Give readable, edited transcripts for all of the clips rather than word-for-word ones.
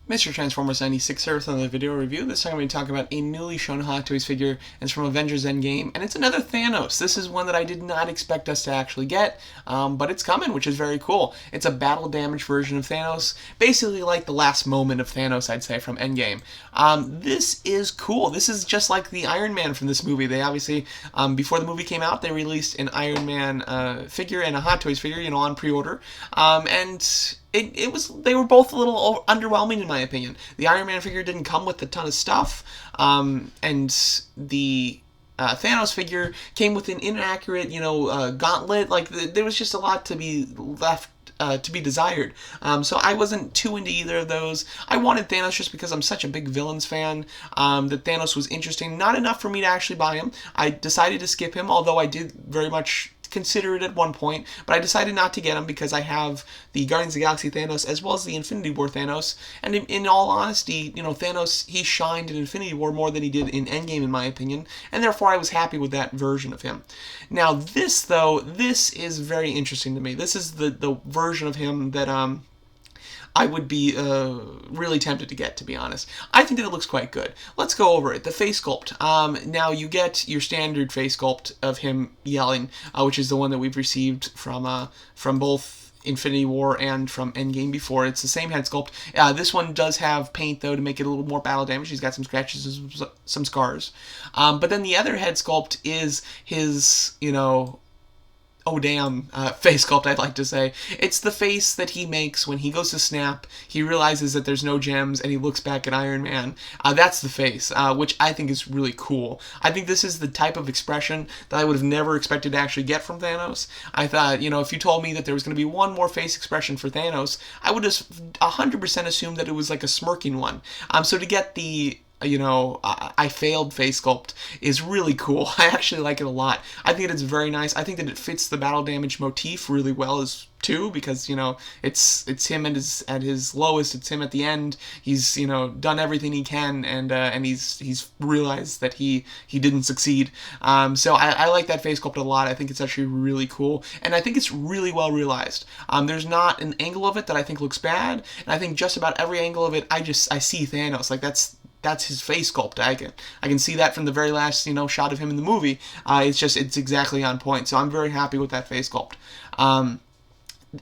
Mr. Transformers 96 here with another video review. This time I'm going to talk about a newly shown Hot Toys figure, and it's from Avengers Endgame, and it's another Thanos. This is one that I did not expect us to actually get, but it's coming, which is very cool. It's a battle damage version of Thanos, basically like the last moment of Thanos, I'd say, from Endgame. This is cool. This is just like the Iron Man from this movie. They obviously, before the movie came out, they released an Iron Man figure and a Hot Toys figure, on pre-order, and they were both a little underwhelming in my opinion. The Iron Man figure didn't come with a ton of stuff, and the Thanos figure came with an inaccurate, gauntlet. Like there was just a lot to be left. To be desired. So I wasn't too into either of those. I wanted Thanos just because I'm such a big villains fan, that Thanos was interesting. Not enough for me to actually buy him. I decided to skip him, although I did very much consider it at one point, but I decided not to get him because I have the Guardians of the Galaxy Thanos as well as the Infinity War Thanos, and in all honesty, Thanos, he shined in Infinity War more than he did in Endgame in my opinion, and therefore I was happy with that version of him. Now this is very interesting to me. This is the version of him that I would be really tempted to get, to be honest. I think that it looks quite good. Let's go over it. The face sculpt. Now, you get your standard face sculpt of him yelling, which is the one that we've received from both Infinity War and from Endgame before. It's the same head sculpt. This one does have paint, though, to make it a little more battle damage. He's got some scratches and some scars. But then the other head sculpt is his, oh damn, face sculpt, I'd like to say. It's the face that he makes when he goes to snap, he realizes that there's no gems, and he looks back at Iron Man. That's the face, which I think is really cool. I think this is the type of expression that I would have never expected to actually get from Thanos. I thought, if you told me that there was going to be one more face expression for Thanos, I would have 100% assumed that it was like a smirking one. So to get the I failed face sculpt is really cool. I actually like it a lot. I think it's very nice. I think that it fits the battle damage motif really well as too, because it's him at his lowest. It's him at the end. He's done everything he can, and he's realized that he didn't succeed. So I like that face sculpt a lot. I think it's actually really cool, and I think it's really well realized. There's not an angle of it that I think looks bad, and I think just about every angle of it, I see Thanos. Like that's his face sculpt. I can see that from the very last shot of him in the movie. It's exactly on point. So I'm very happy with that face sculpt.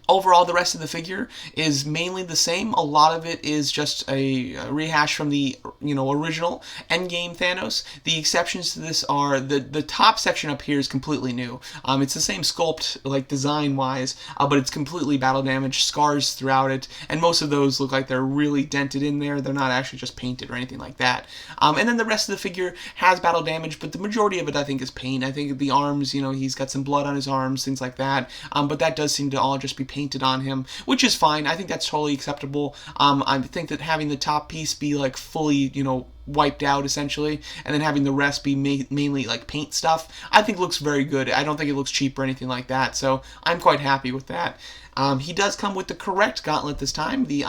Overall, the rest of the figure is mainly the same. A lot of it is just a rehash from the original Endgame Thanos. The exceptions to this are the top section up here is completely new. It's the same sculpt, like design wise, but it's completely battle damage, scars throughout it, and most of those look like they're really dented in there. They're not actually just painted or anything like that. And then the rest of the figure has battle damage, but the majority of it I think is paint. I think the arms, he's got some blood on his arms, things like that. But that does seem to all just be painted on him, which is fine. I think that's totally acceptable. I think that having the top piece be like fully, wiped out essentially, and then having the rest be mainly like paint stuff, I think looks very good. I don't think it looks cheap or anything like that, so I'm quite happy with that. He does come with the correct gauntlet this time, the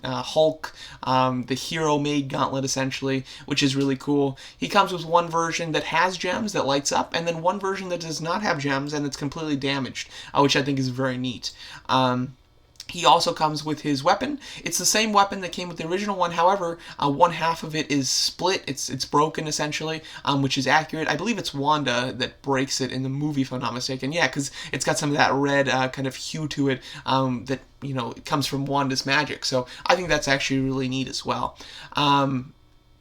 Hulk, the hero-made gauntlet essentially, which is really cool. He comes with one version that has gems that lights up, and then one version that does not have gems and it's completely damaged, which I think is very neat. He also comes with his weapon. It's the same weapon that came with the original one. However, one half of it is split. It's broken essentially, which is accurate. I believe it's Wanda that breaks it in the movie, if I'm not mistaken. Yeah, because it's got some of that red kind of hue to it that it comes from Wanda's magic. So I think that's actually really neat as well.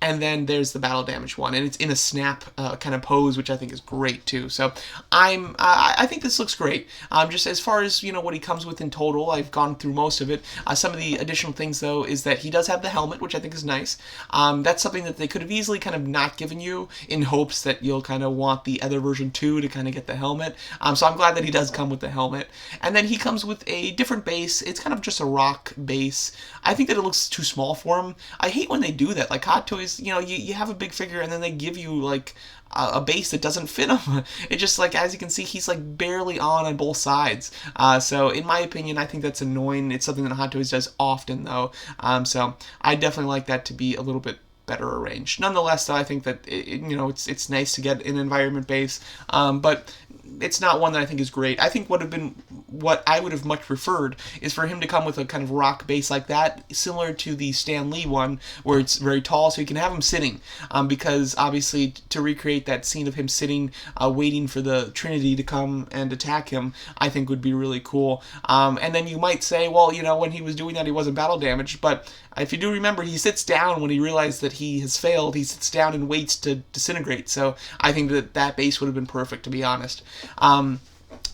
And then there's the battle damage one, and it's in a snap kind of pose, which I think is great too. So I think this looks great. Just as far as what he comes with in total, I've gone through most of it. Some of the additional things though is that he does have the helmet, which I think is nice. That's something that they could have easily kind of not given you in hopes that you'll kind of want the other version too to kind of get the helmet. So I'm glad that he does come with the helmet. And then he comes with a different base. It's kind of just a rock base. I think that it looks too small for him. I hate when they do that. Like Hot Toys, you have a big figure and then they give you like a base that doesn't fit him. It just, like, as you can see, he's like barely on both sides. So in my opinion, I think that's annoying. It's something that Hot Toys does often though. So I definitely like that to be a little bit better arranged. Nonetheless, though, I think that it's nice to get an environment base, but it's not one that I think is great. I think what I would have much preferred is for him to come with a kind of rock base like that, similar to the Stan Lee one, where it's very tall, so you can have him sitting. Because obviously, to recreate that scene of him sitting, waiting for the Trinity to come and attack him, I think would be really cool. And then you might say, well, when he was doing that, he wasn't battle damaged, but if you do remember, he sits down when he realized that he has failed. He sits down and waits to disintegrate. So I think that base would have been perfect, to be honest.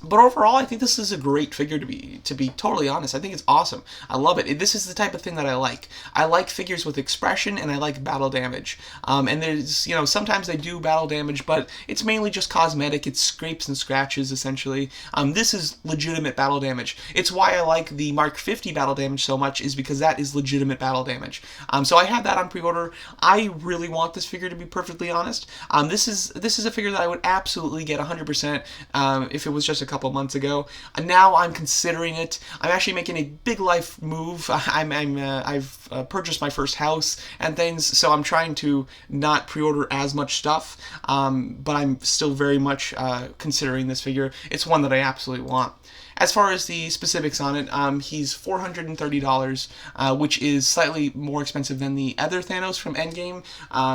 But overall, I think this is a great figure, to be totally honest. I think it's awesome. I love it. This is the type of thing that I like. I like figures with expression, and I like battle damage. And there's, sometimes they do battle damage, but it's mainly just cosmetic. It's scrapes and scratches, essentially. This is legitimate battle damage. It's why I like the Mark 50 battle damage so much, is because that is legitimate battle damage. So I have that on pre-order. I really want this figure, to be perfectly honest. This is a figure that I would absolutely get 100% if it was just a couple months ago. Now I'm considering it. I'm actually making a big life move. I've purchased my first house and things, so I'm trying to not pre-order as much stuff, but I'm still very much considering this figure. It's one that I absolutely want. As far as the specifics on it, he's $430, which is slightly more expensive than the other Thanos from Endgame.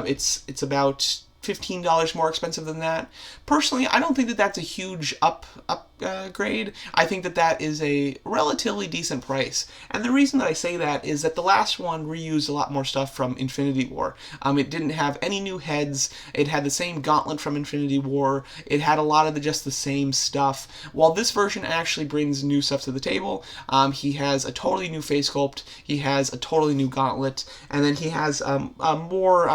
It's about $15 more expensive than that. Personally, I don't think that that's a huge upgrade. I think that is a relatively decent price. And the reason that I say that is that the last one reused a lot more stuff from Infinity War. It didn't have any new heads. It had the same Gauntlet from Infinity War. It had a lot of just the same stuff. While this version actually brings new stuff to the table, he has a totally new face sculpt. He has a totally new Gauntlet. And then he has a more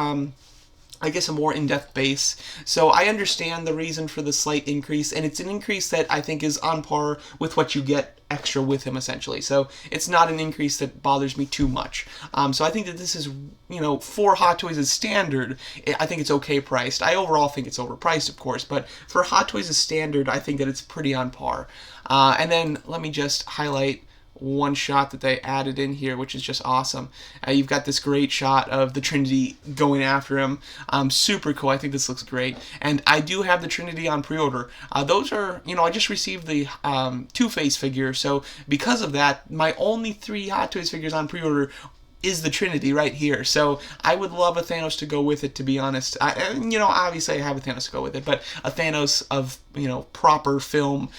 in-depth base. So I understand the reason for the slight increase, and it's an increase that I think is on par with what you get extra with him, essentially. So it's not an increase that bothers me too much. So I think that this is, for Hot Toys' standard, I think it's okay priced. I overall think it's overpriced, of course, but for Hot Toys' standard, I think that it's pretty on par. And then let me just highlight one shot that they added in here, which is just awesome. You've got this great shot of the Trinity going after him. Super cool. I think this looks great. And I do have the Trinity on pre-order. Those are, I just received the Two-Face figure, so because of that, my only 3 Hot Toys figures on pre-order is the Trinity right here. So I would love a Thanos to go with it, to be honest. Obviously I have a Thanos to go with it, but a Thanos of, proper film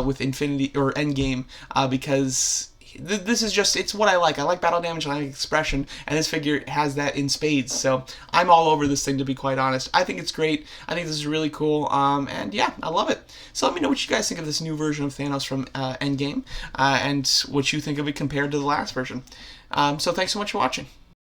with Infinity or Endgame, because this is just, it's what I like. I like battle damage, I like expression, and this figure has that in spades. So I'm all over this thing, to be quite honest. I think it's great. I think this is really cool. And yeah, I love it. So let me know what you guys think of this new version of Thanos from Endgame, and what you think of it compared to the last version. So thanks so much for watching.